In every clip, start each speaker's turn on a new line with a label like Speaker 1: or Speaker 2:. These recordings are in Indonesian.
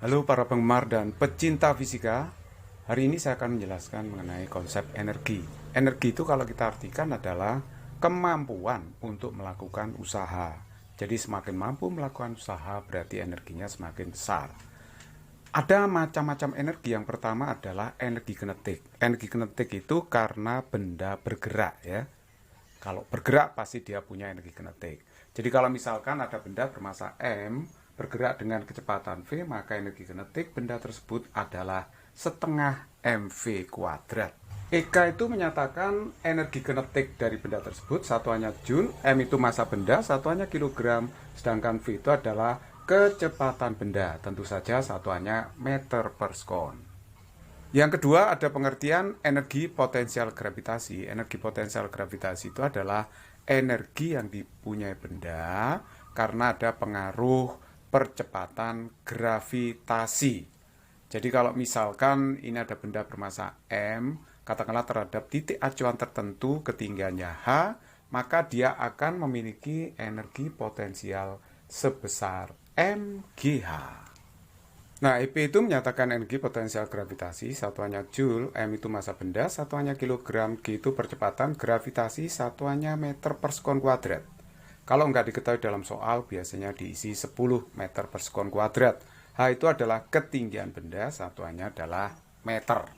Speaker 1: Halo para penggemar dan pecinta fisika. Hari ini saya akan menjelaskan mengenai konsep energi. Energi itu kalau kita artikan adalah kemampuan untuk melakukan usaha. Jadi semakin mampu melakukan usaha berarti energinya semakin besar. Ada macam-macam energi. Yang pertama adalah energi kinetik. Energi kinetik itu karena benda bergerak ya. Kalau bergerak pasti dia punya energi kinetik. Jadi kalau misalkan ada benda bermassa M bergerak dengan kecepatan V, maka energi kinetik benda tersebut adalah setengah mv kuadrat. EK itu menyatakan energi kinetik dari benda tersebut, satuannya Joule, M itu massa benda, satuannya kilogram, sedangkan V itu adalah kecepatan benda, tentu saja satuannya meter per sekon. Yang kedua ada pengertian energi potensial gravitasi. Energi potensial gravitasi itu adalah energi yang dipunyai benda karena ada pengaruh percepatan gravitasi. Jadi kalau misalkan ini ada benda bermassa M, katakanlah terhadap titik acuan tertentu ketinggiannya H, maka dia akan memiliki energi potensial sebesar mgh. Nah, EP itu menyatakan energi potensial gravitasi, satuannya Joule, M itu massa benda, satuannya kilogram, G itu percepatan gravitasi, satuannya meter per sekon kuadrat. Kalau nggak diketahui dalam soal, biasanya diisi 10 meter per sekon kuadrat. H itu adalah ketinggian benda, satuannya adalah meter.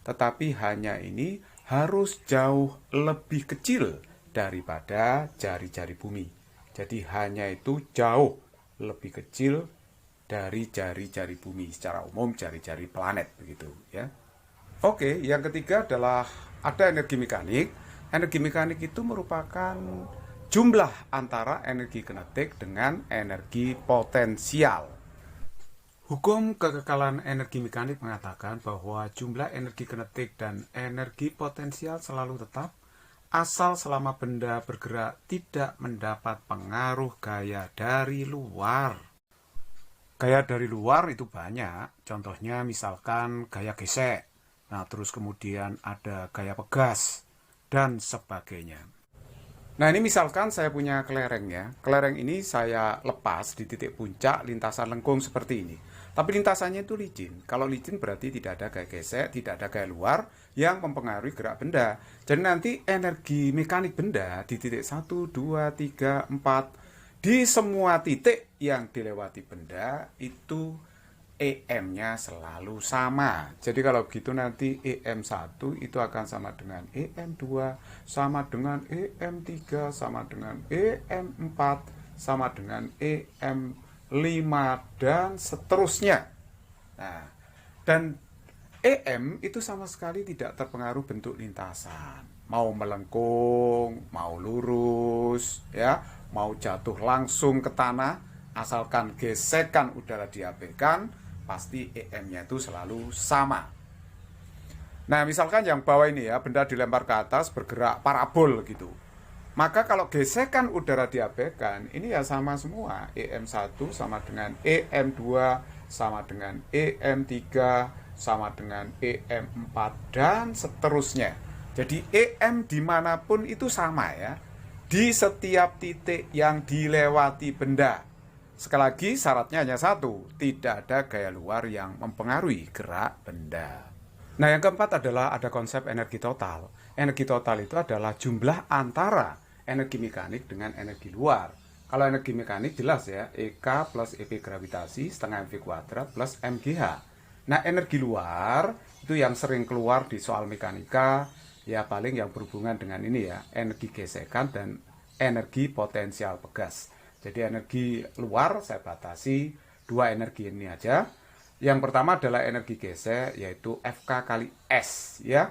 Speaker 1: Tetapi hanya ini harus jauh lebih kecil daripada jari-jari bumi. Jadi hanya itu jauh lebih kecil dari jari-jari bumi, secara umum jari-jari planet begitu ya. Oke, yang ketiga adalah ada energi mekanik. Energi mekanik itu merupakan jumlah antara energi kinetik dengan energi potensial. Hukum kekekalan energi mekanik mengatakan bahwa jumlah energi kinetik dan energi potensial selalu tetap asal selama benda bergerak tidak mendapat pengaruh gaya dari luar. Gaya dari luar itu banyak, contohnya misalkan gaya gesek, nah terus kemudian ada gaya pegas, dan sebagainya. Nah ini misalkan saya punya kelereng ya, kelereng ini saya lepas di titik puncak lintasan lengkung seperti ini. Tapi lintasannya itu licin, kalau licin berarti tidak ada gaya gesek, tidak ada gaya luar yang mempengaruhi gerak benda. Jadi nanti energi mekanik benda di titik 1, 2, 3, 4, di semua titik yang dilewati benda itu EM-nya selalu sama. Jadi kalau gitu nanti EM1 itu akan sama dengan EM2, sama dengan EM3, sama dengan EM4, sama dengan EM5, dan seterusnya. Nah, dan EM itu sama sekali tidak terpengaruh bentuk lintasan. Mau melengkung, mau lurus, ya, mau jatuh langsung ke tanah, asalkan gesekan udara diabaikan, pasti EM-nya itu selalu sama. Nah, misalkan yang bawah ini ya, benda dilempar ke atas bergerak parabol gitu. Maka kalau gesekan udara diabaikan, ini ya sama semua. EM1 sama dengan EM2, sama dengan EM3, sama dengan EM4, dan seterusnya. Jadi EM dimanapun itu sama ya, di setiap titik yang dilewati benda. Sekali lagi syaratnya hanya satu, tidak ada gaya luar yang mempengaruhi gerak benda. Nah yang keempat adalah ada konsep energi total. Energi total itu adalah jumlah antara energi mekanik dengan energi luar. Kalau energi mekanik jelas ya, EK plus EP gravitasi setengah mv kuadrat plus mgh. Nah energi luar itu yang sering keluar di soal mekanika, ya paling yang berhubungan dengan ini ya, energi gesekan dan energi potensial pegas. Jadi energi luar saya batasi dua energi ini aja. Yang pertama adalah energi gesek, yaitu FK kali S ya.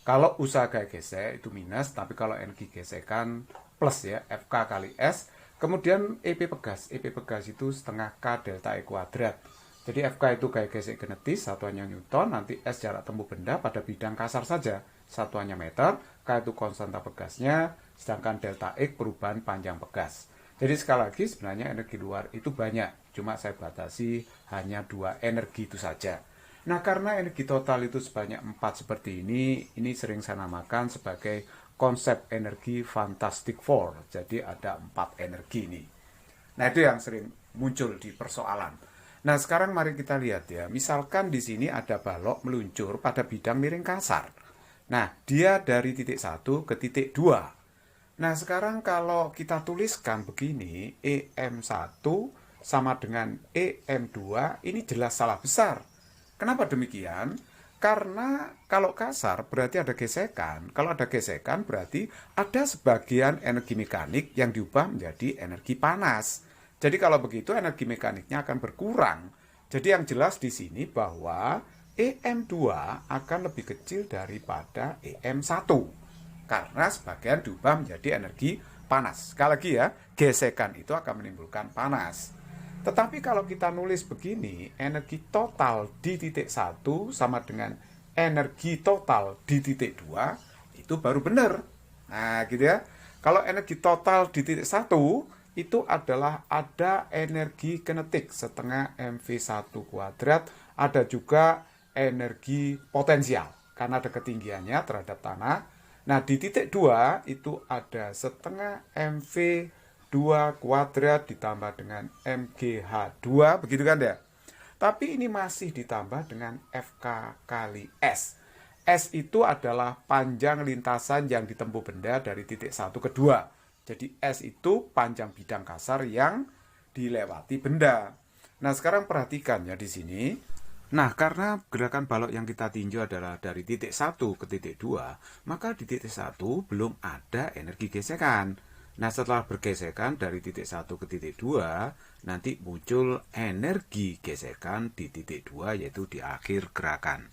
Speaker 1: Kalau usaha gaya gesek itu minus, tapi kalau energi gesekan plus ya, FK kali S. Kemudian EP pegas itu setengah K delta E kuadrat. Jadi FK itu gaya gesek kinetis, satuannya Newton, nanti S jarak tempuh benda pada bidang kasar saja, satuannya meter, K itu konstanta pegasnya, sedangkan delta X perubahan panjang pegas. Jadi sekali lagi sebenarnya energi luar itu banyak, cuma saya batasi hanya dua energi itu saja. Nah karena energi total itu sebanyak 4 seperti ini sering saya namakan sebagai konsep energi Fantastic Four. Jadi ada 4 energi ini. Nah itu yang sering muncul di persoalan. Nah, sekarang mari kita lihat ya. Misalkan di sini ada balok meluncur pada bidang miring kasar. Nah, dia dari titik 1 ke titik 2. Nah, sekarang kalau kita tuliskan begini, EM1 sama dengan EM2, ini jelas salah besar. Kenapa demikian? Karena kalau kasar berarti ada gesekan. Kalau ada gesekan berarti ada sebagian energi mekanik yang diubah menjadi energi panas. Jadi kalau begitu energi mekaniknya akan berkurang. Jadi yang jelas di sini bahwa EM2 akan lebih kecil daripada EM1. Karena sebagian diubah menjadi energi panas. Sekali lagi ya, gesekan itu akan menimbulkan panas. Tetapi kalau kita nulis begini, energi total di titik 1 sama dengan energi total di titik 2, itu baru benar. Nah gitu ya. Kalau energi total di titik 1, itu adalah ada energi kinetik setengah mv1 kuadrat, ada juga energi potensial karena ada ketinggiannya terhadap tanah. Nah di titik 2 itu ada setengah mv2 kuadrat ditambah dengan mgh2, begitu kan ya. Tapi ini masih ditambah dengan Fk kali S. S itu adalah panjang lintasan yang ditempuh benda dari titik 1 ke 2. Jadi S itu panjang bidang kasar yang dilewati benda. Nah, sekarang perhatikan ya di sini. Nah, karena gerakan balok yang kita tinjau adalah dari titik 1 ke titik 2, maka di titik 1 belum ada energi gesekan. Nah, setelah bergesekan dari titik 1 ke titik 2, nanti muncul energi gesekan di titik 2, yaitu di akhir gerakan.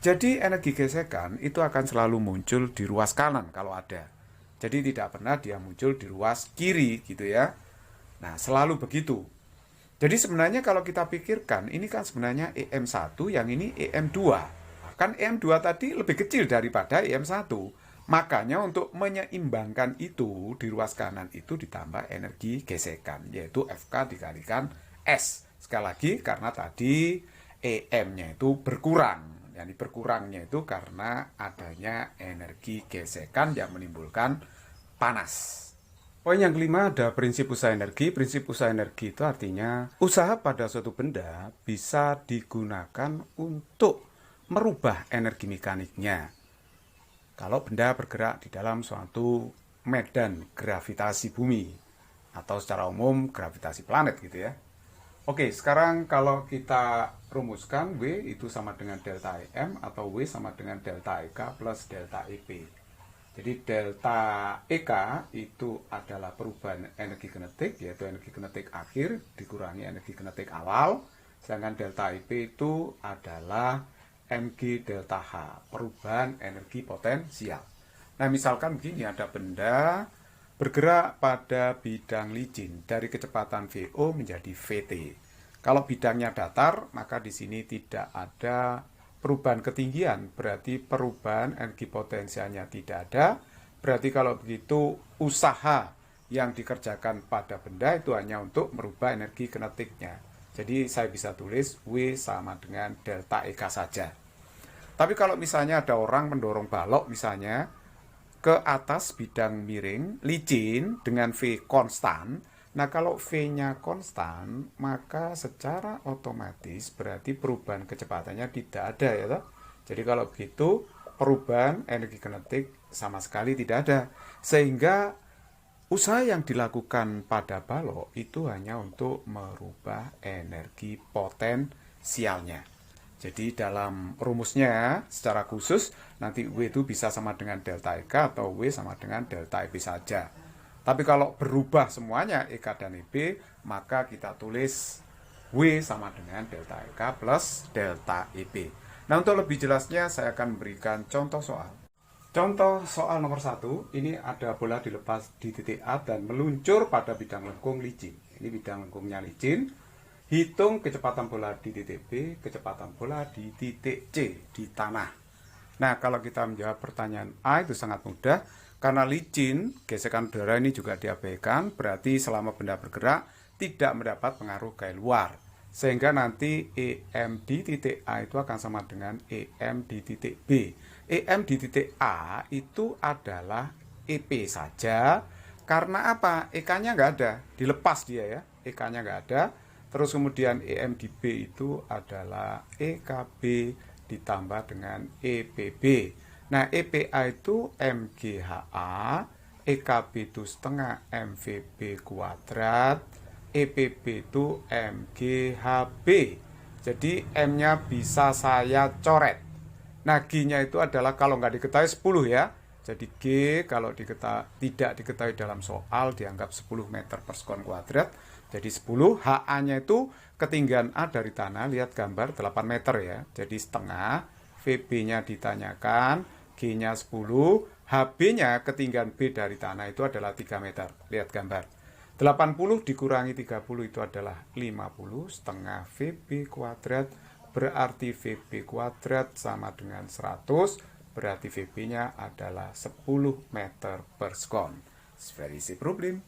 Speaker 1: Jadi, energi gesekan itu akan selalu muncul di ruas kanan kalau ada. Jadi tidak pernah dia muncul di ruas kiri gitu ya. Nah, selalu begitu. Jadi sebenarnya kalau kita pikirkan, ini kan sebenarnya EM1, yang ini EM2. Kan EM2 tadi lebih kecil daripada EM1. Makanya untuk menyeimbangkan itu, di ruas kanan itu ditambah energi gesekan, yaitu Fk dikalikan S. Sekali lagi, karena tadi EM-nya itu berkurang. Yang berkurangnya itu karena adanya energi gesekan yang menimbulkan panas. Poin yang kelima ada prinsip usaha energi. Prinsip usaha energi itu artinya usaha pada suatu benda bisa digunakan untuk merubah energi mekaniknya. Kalau benda bergerak di dalam suatu medan gravitasi bumi atau secara umum gravitasi planet gitu ya. Oke, sekarang kalau kita rumuskan W itu sama dengan delta EM atau W sama dengan delta EK plus delta EP. Jadi delta EK itu adalah perubahan energi kinetik, yaitu energi kinetik akhir dikurangi energi kinetik awal. Sedangkan delta EP itu adalah mg delta H, perubahan energi potensial. Nah, misalkan begini, ada benda bergerak pada bidang licin dari kecepatan VO menjadi VT. Kalau bidangnya datar, maka di sini tidak ada perubahan ketinggian, berarti perubahan energi potensialnya tidak ada. Berarti kalau begitu usaha yang dikerjakan pada benda itu hanya untuk merubah energi kinetiknya. Jadi saya bisa tulis W sama dengan delta EK saja. Tapi kalau misalnya ada orang mendorong balok misalnya ke atas bidang miring, licin dengan V konstan. Nah, kalau V-nya konstan, maka secara otomatis berarti perubahan kecepatannya tidak ada ya toh. Jadi kalau begitu perubahan energi kinetik sama sekali tidak ada. Sehingga usaha yang dilakukan pada balok itu hanya untuk merubah energi potensialnya. Jadi dalam rumusnya secara khusus nanti W itu bisa sama dengan delta EK atau W sama dengan delta EP saja. Tapi kalau berubah semuanya EK dan EP, maka kita tulis W sama dengan delta EK plus delta EP. Nah, untuk lebih jelasnya saya akan memberikan contoh soal. Contoh soal nomor 1, ini ada bola dilepas di titik A dan meluncur pada bidang lengkung licin. Ini bidang lengkungnya licin. Hitung kecepatan bola di titik B, kecepatan bola di titik C, di tanah. Nah, kalau kita menjawab pertanyaan A itu sangat mudah. Karena licin, gesekan udara ini juga diabaikan, berarti selama benda bergerak tidak mendapat pengaruh gaya luar. Sehingga nanti EM di titik A itu akan sama dengan EM di titik B. EM di titik A itu adalah EP saja. Karena apa? EK-nya nggak ada, dilepas dia ya. EK-nya nggak ada. Terus kemudian EM di B itu adalah EKB ditambah dengan EPB. Nah, EPA itu MGHA, EKB itu setengah MVB kuadrat, EPB itu MGHB. Jadi M-nya bisa saya coret. Nah, G-nya itu adalah kalau nggak diketahui 10 ya. Jadi G kalau tidak diketahui dalam soal dianggap 10 meter per sekon kuadrat. Jadi 10, HA-nya itu ketinggian A dari tanah, lihat gambar 8 meter ya. Jadi setengah, VB-nya ditanyakan, G-nya 10, HB-nya ketinggian B dari tanah itu adalah 3 meter. Lihat gambar. 80 dikurangi 30 itu adalah 50, setengah VB kuadrat, berarti VB kuadrat sama dengan 100, berarti VB-nya adalah 10 meter per sekon. It's very easy problem.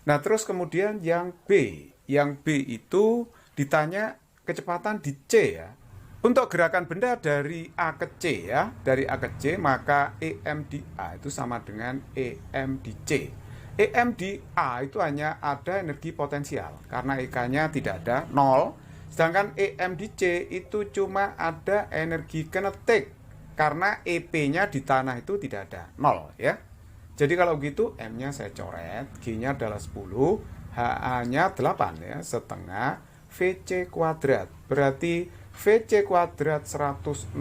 Speaker 1: Nah, terus kemudian yang B. Yang B itu ditanya kecepatan di C ya. Untuk gerakan benda dari A ke C ya, dari A ke C, maka EM di A itu sama dengan EM di C. EM di A itu hanya ada energi potensial, karena EK-nya tidak ada, 0. Sedangkan EM di C itu cuma ada energi kinetik, karena EP-nya di tanah itu tidak ada, 0 ya. Jadi kalau gitu M-nya saya coret, G-nya adalah 10, HA-nya 8 ya, setengah VC kuadrat. Berarti VC kuadrat 160.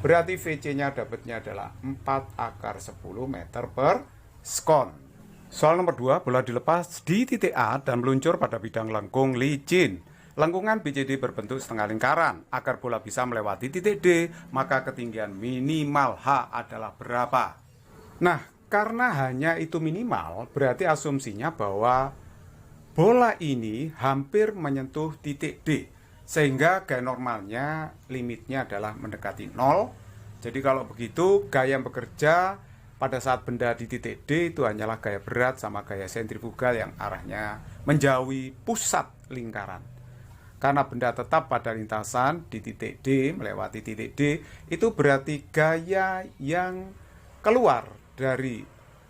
Speaker 1: Berarti VC-nya dapatnya adalah 4 akar 10 meter per sekon. Soal nomor 2, bola dilepas di titik A dan meluncur pada bidang lengkung licin. Lengkungan BCD berbentuk setengah lingkaran. Agar bola bisa melewati titik D, maka ketinggian minimal H adalah berapa? Nah, karena hanya itu minimal, berarti asumsinya bahwa bola ini hampir menyentuh titik D. Sehingga gaya normalnya limitnya adalah mendekati 0. Jadi kalau begitu, gaya yang bekerja pada saat benda di titik D itu hanyalah gaya berat sama gaya sentrifugal yang arahnya menjauhi pusat lingkaran. Karena benda tetap pada lintasan di titik D, melewati titik D, itu berarti gaya yang keluar dari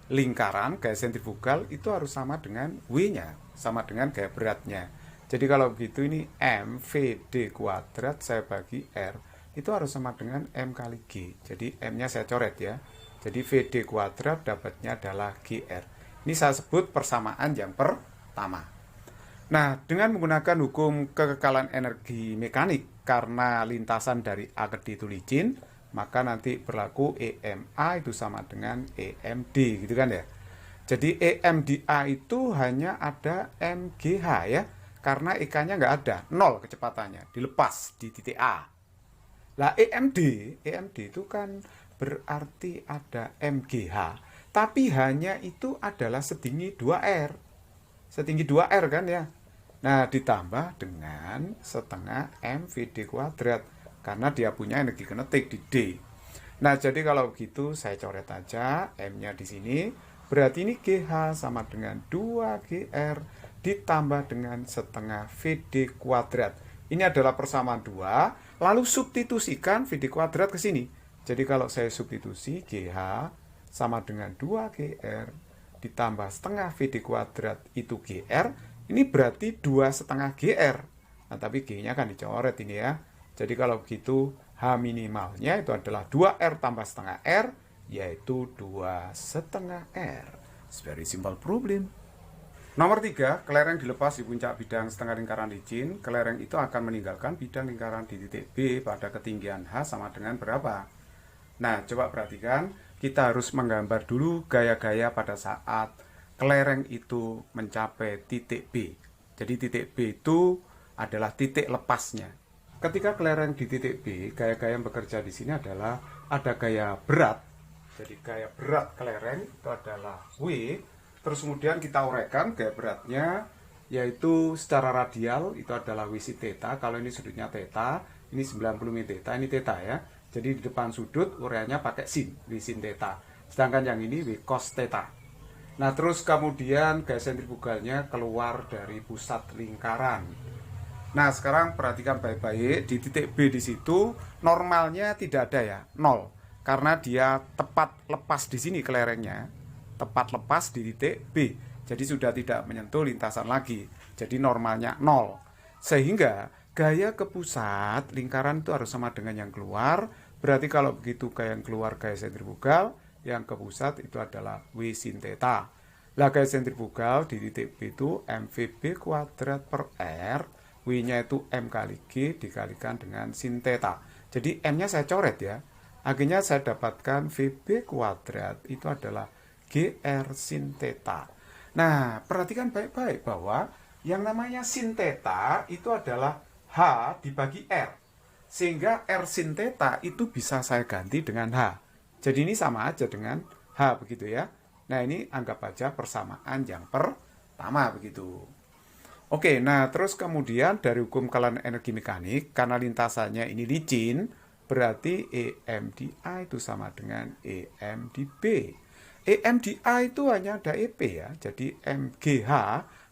Speaker 1: lingkaran, gaya sentrifugal itu harus sama dengan W-nya, sama dengan gaya beratnya. Jadi kalau begitu ini MVD kuadrat saya bagi R, itu harus sama dengan M kali G. Jadi M-nya saya coret ya. Jadi VD kuadrat dapatnya adalah GR. Ini saya sebut persamaan yang pertama. Nah, dengan menggunakan hukum kekekalan energi mekanik, karena lintasan dari A ke D itu licin, maka nanti berlaku EMA itu sama dengan EMD gitu kan ya. Jadi EM di A itu hanya ada MGH ya, karena EK-nya nggak ada, 0 kecepatannya, dilepas di titik A. Lah EMD itu kan berarti ada MGH, tapi hanya itu adalah setinggi 2R. Setinggi 2R kan ya. Nah, ditambah dengan setengah MVD kuadrat, karena dia punya energi kinetik di D. Nah, jadi kalau begitu saya coret aja M-nya di sini. Berarti ini GH sama dengan 2GR ditambah dengan setengah VD kuadrat. Ini adalah persamaan 2. Lalu substitusikan VD kuadrat ke sini. Jadi kalau saya substitusi GH sama dengan 2GR ditambah setengah VD kuadrat itu GR. Ini berarti 2 setengah GR. Nah, tapi G-nya kan dicoret ini ya. Jadi kalau begitu H minimalnya itu adalah 2R tambah setengah R, yaitu 2 setengah R. It's very simple problem. Nomor 3, kelereng dilepas di puncak bidang setengah lingkaran licin. Kelereng itu akan meninggalkan bidang lingkaran di titik B pada ketinggian H sama dengan berapa? Nah, coba perhatikan. Kita harus menggambar dulu gaya-gaya pada saat kelereng itu mencapai titik B. Jadi titik B itu adalah titik lepasnya. Ketika kelereng di titik B, gaya-gaya yang bekerja di sini adalah ada gaya berat. Jadi gaya berat kelereng itu adalah W. Terus kemudian kita uraikan gaya beratnya, yaitu secara radial itu adalah W sin theta. Kalau ini sudutnya theta, ini 90 min theta, ini theta ya. Jadi di depan sudut uraiannya pakai sin, W sin theta. Sedangkan yang ini W cos theta. Nah, terus kemudian gaya sentrifugalnya keluar dari pusat lingkaran. Nah, sekarang perhatikan baik-baik, di titik B di situ normalnya tidak ada ya, 0. Karena dia tepat lepas di sini kelerengnya, tepat lepas di titik B. Jadi sudah tidak menyentuh lintasan lagi. Jadi normalnya 0. Sehingga gaya ke pusat lingkaran itu harus sama dengan yang keluar. Berarti kalau begitu gaya yang keluar gaya sentrifugal, yang ke pusat itu adalah W sin theta. Lah gaya sentrifugal di titik B itu mvb kuadrat per R, W-nya itu M kali G dikalikan dengan sin theta. Jadi M-nya saya coret ya. Akhirnya saya dapatkan VB kuadrat itu adalah GR sin theta. Nah, perhatikan baik-baik bahwa yang namanya sin theta itu adalah H dibagi R. Sehingga R sin theta itu bisa saya ganti dengan H. Jadi ini sama aja dengan H begitu ya. Nah, ini anggap aja persamaan yang pertama begitu. Oke, nah terus kemudian dari hukum kelahiran energi mekanik, karena lintasannya ini licin, berarti EM di A itu sama dengan EM di B. EM di A itu hanya ada EP ya, jadi MGH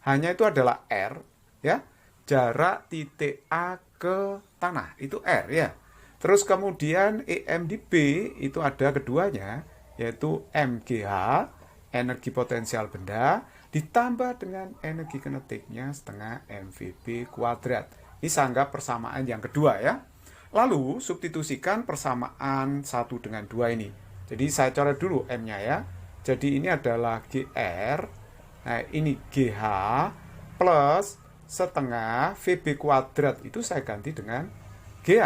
Speaker 1: hanya itu adalah R ya, jarak titik A ke tanah itu R ya. Terus kemudian EM di B itu ada keduanya, yaitu MGH, energi potensial benda, ditambah dengan energi kinetiknya setengah mvb kuadrat. Ini saya anggap persamaan yang kedua ya. Lalu substitusikan persamaan 1 dengan 2 ini. Jadi saya coret dulu M-nya ya. Jadi ini adalah GR. Nah ini GH plus setengah VB kuadrat. Itu saya ganti dengan GH.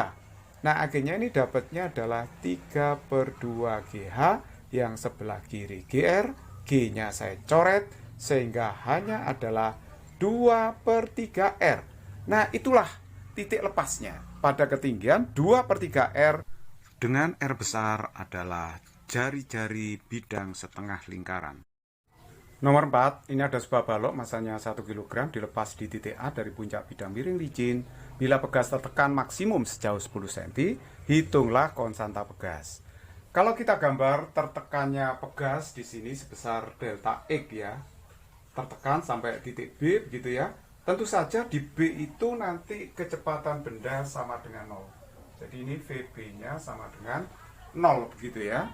Speaker 1: Nah akhirnya ini dapatnya adalah 3/2 GH yang sebelah kiri GR. G-nya saya coret sehingga hanya adalah 2/3 R. Nah itulah titik lepasnya pada ketinggian 2/3 R dengan R besar adalah jari-jari bidang setengah lingkaran. Nomor 4, ini ada sebuah balok masanya 1 kg dilepas di titik A dari puncak bidang miring licin. Bila pegas tertekan maksimum sejauh 10 cm, hitunglah konstanta pegas. Kalau kita gambar tertekannya pegas di sini sebesar delta X ya, tertekan sampai titik B begitu ya. Tentu saja di B itu nanti kecepatan benda sama dengan 0. Jadi ini VB-nya sama dengan 0 begitu ya.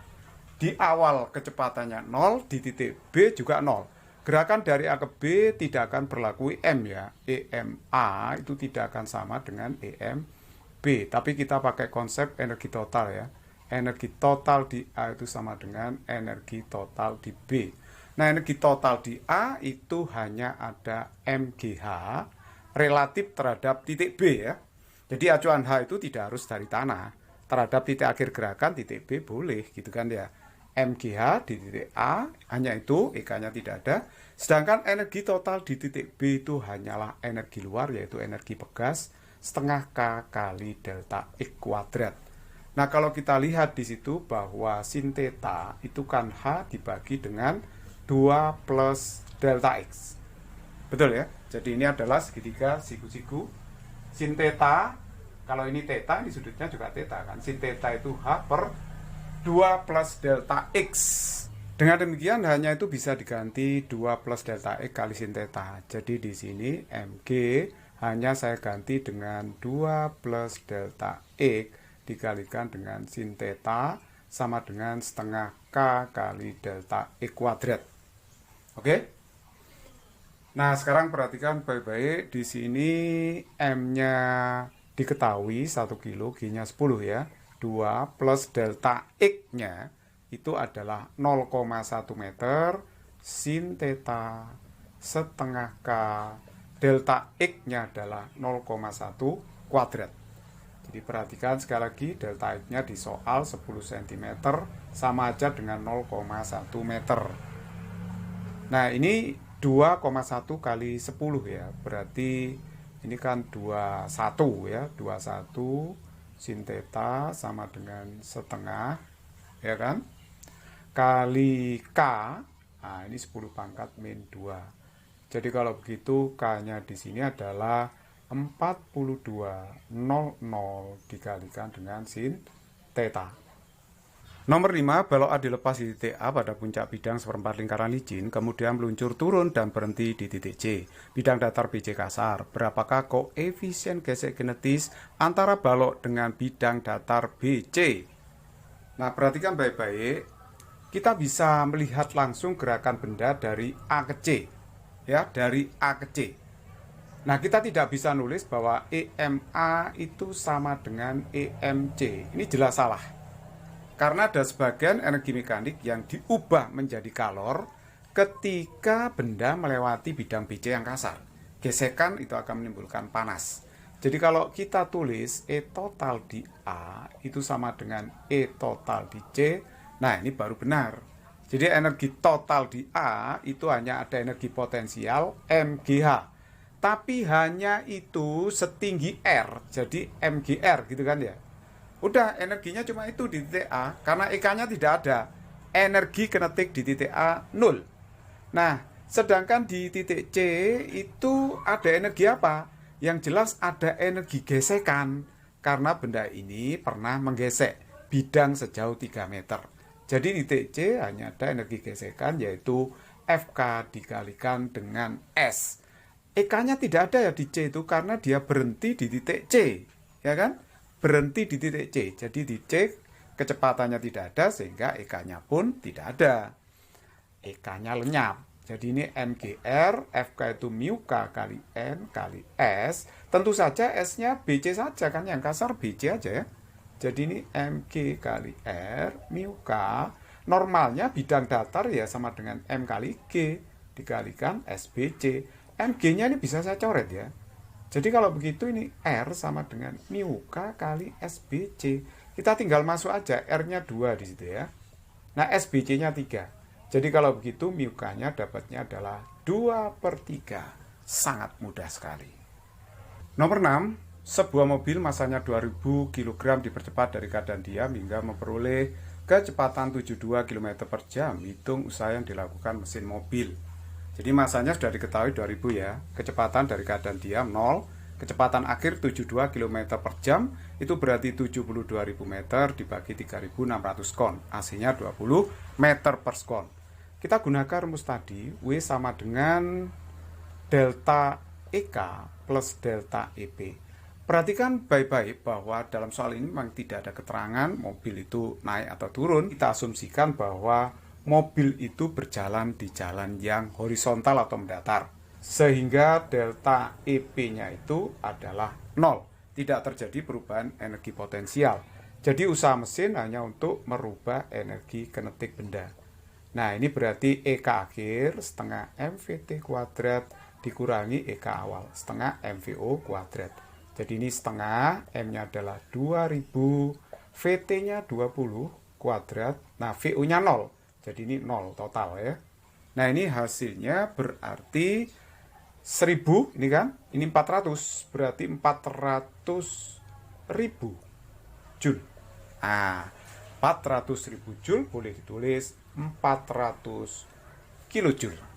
Speaker 1: Di awal kecepatannya 0, di titik B juga 0. Gerakan dari A ke B tidak akan berlaku EM ya. EMA itu tidak akan sama dengan EMB. Tapi kita pakai konsep energi total ya. Energi total di A itu sama dengan energi total di B. Nah, energi total di A itu hanya ada MGH relatif terhadap titik B ya. Jadi acuan H itu tidak harus dari tanah. Terhadap titik akhir gerakan titik B boleh gitu kan ya. MGH di titik A hanya itu, EK-nya tidak ada. Sedangkan energi total di titik B itu hanyalah energi luar yaitu energi pegas setengah K kali delta X kuadrat. Nah, kalau kita lihat di situ bahwa sin theta itu kan H dibagi dengan 2 plus delta X. Betul ya? Jadi ini adalah segitiga siku-siku. Sin theta, kalau ini theta, ini sudutnya juga theta kan. Sin theta itu H per 2 plus delta X. Dengan demikian hanya itu bisa diganti 2 plus delta X kali sin theta. Jadi di sini MG hanya saya ganti dengan 2 plus delta X dikalikan dengan sin theta sama dengan setengah K kali delta X kuadrat. Oke? Nah, sekarang perhatikan baik-baik. Di sini M-nya diketahui 1 kilo, G-nya 10 ya. 2 plus delta X-nya itu adalah 0,1 meter sin theta setengah K. Delta X-nya adalah 0,1 kuadrat. Jadi perhatikan sekali lagi delta X-nya di soal 10 cm sama aja dengan 0,1 meter. Nah ini 2,1 kali 10 ya. Berarti ini kan 21 ya. 21 sin theta sama dengan setengah ya kan. Kali K. Nah ini 10 pangkat min 2. Jadi kalau begitu K-nya di sini adalah 42,00 dikalikan dengan sin theta. Nomor 5, balok A dilepas di titik A pada puncak bidang seperempat lingkaran licin, kemudian meluncur turun dan berhenti di titik C. Bidang datar BC kasar. Berapakah koefisien gesek kinetis antara balok dengan bidang datar BC? Nah, perhatikan baik-baik. Kita bisa melihat langsung gerakan benda dari A ke C. Ya, dari A ke C. Nah, kita tidak bisa nulis bahwa EMA itu sama dengan EMC. Ini jelas salah. Karena ada sebagian energi mekanik yang diubah menjadi kalor ketika benda melewati bidang BC yang kasar. Gesekan itu akan menimbulkan panas. Jadi kalau kita tulis E total di A itu sama dengan E total di C, nah ini baru benar. Jadi energi total di A itu hanya ada energi potensial MGH. Tapi hanya itu setinggi R, jadi MGR gitu kan ya. Udah, energinya cuma itu di titik A, karena EK-nya tidak ada. Energi kinetik di titik A 0. Nah, sedangkan di titik C itu ada energi apa? Yang jelas ada energi gesekan, karena benda ini pernah menggesek bidang sejauh 3 meter. Jadi di titik C hanya ada energi gesekan, yaitu FK dikalikan dengan S. EK-nya tidak ada ya di C itu, karena dia berhenti di titik C, ya kan? Berhenti di titik C. Jadi di C kecepatannya tidak ada, sehingga EK-nya pun tidak ada. EK-nya lenyap. Jadi ini MGR, FK itu mu K kali N kali S. Tentu saja S-nya BC saja kan, yang kasar BC aja ya. Jadi ini MG kali R mu K. Normalnya bidang datar ya sama dengan M kali G dikalikan SBC. MG-nya ini bisa saya coret ya. Jadi kalau begitu ini R sama dengan mu K kali SBC. Kita tinggal masuk aja, R-nya 2 di situ ya. Nah, SBC-nya 3. Jadi kalau begitu mu K-nya dapatnya adalah 2/3. Sangat mudah sekali. Nomor 6, sebuah mobil masanya 2000 kg dipercepat dari keadaan diam hingga memperoleh kecepatan 72 km per jam. Hitung usaha yang dilakukan mesin mobil. Jadi masanya sudah diketahui 2000 ya. Kecepatan dari keadaan diam 0. Kecepatan akhir 72 km per jam. Itu berarti 72.000 meter dibagi 3.600 kon. AC-nya 20 meter per sekon. Kita gunakan rumus tadi. W sama dengan delta EK plus delta EP. Perhatikan baik-baik bahwa dalam soal ini memang tidak ada keterangan mobil itu naik atau turun. Kita asumsikan bahwa mobil itu berjalan di jalan yang horizontal atau mendatar. Sehingga delta EP-nya itu adalah 0. Tidak terjadi perubahan energi potensial. Jadi usaha mesin hanya untuk merubah energi kinetik benda. Nah, ini berarti EK akhir setengah MVT kuadrat dikurangi EK awal setengah MVO kuadrat. Jadi ini setengah, M-nya adalah 2000, VT-nya 20 kuadrat, nah VO-nya 0. Jadi ini 0 total ya. Nah, ini hasilnya berarti 1000, ini kan, ini 400, berarti 400.000 Joule. Nah, 400.000 Joule boleh ditulis 400 kilojoule.